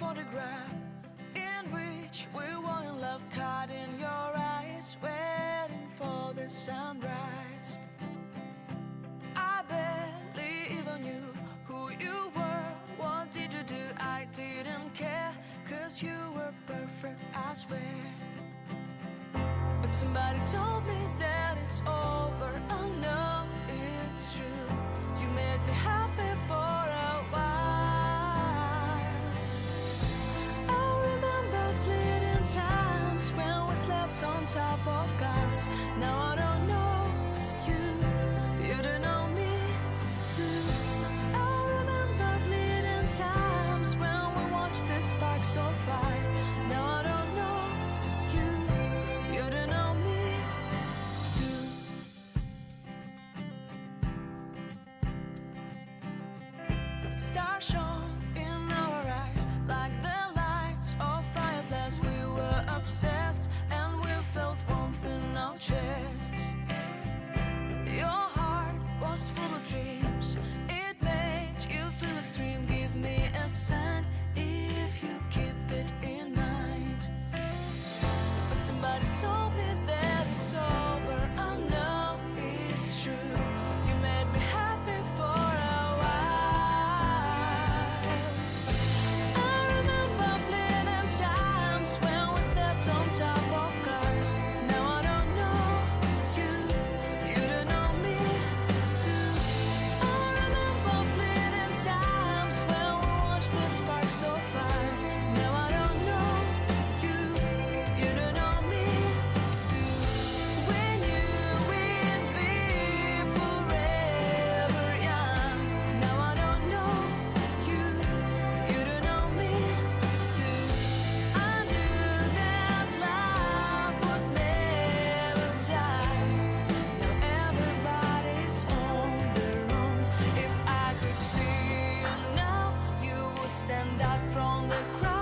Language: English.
photograph in which we were in love, caught in your eyes, waiting for the sunrise. I barely even knew who you were. What did you do? I didn't care, 'cause you were perfect, I swear. But somebody told me that it's over. Oh no, it's true. You made me happy for a while. I remember fleeting times when we slept on top of cars. Now I don't know you, you don't know me too. I remember fleeting times when we watched the sparks of fire. Now I don't know you, you don't know me too. Stars shone in our eyes like the lights of fireflies. We were obsessed and we felt warmth in our chests. Your heart was full of dreams, it made you feel extreme. Give me a sign if you keep it in mind. But somebody told me that it's over. I know it's true. You made me happy for a while. I remember fleeting times when we slept on top of cars. Now I don't know you, you don't know me too. I remember fleeting times when we watched the sparks of fire. Now I don't know you, you don't know me too. We knew we'd be forever young. Now I don't know you, you don't know me too. I knew that love would never die. Now everybody's on their own. If I could see you now, you would stand out from the crowd.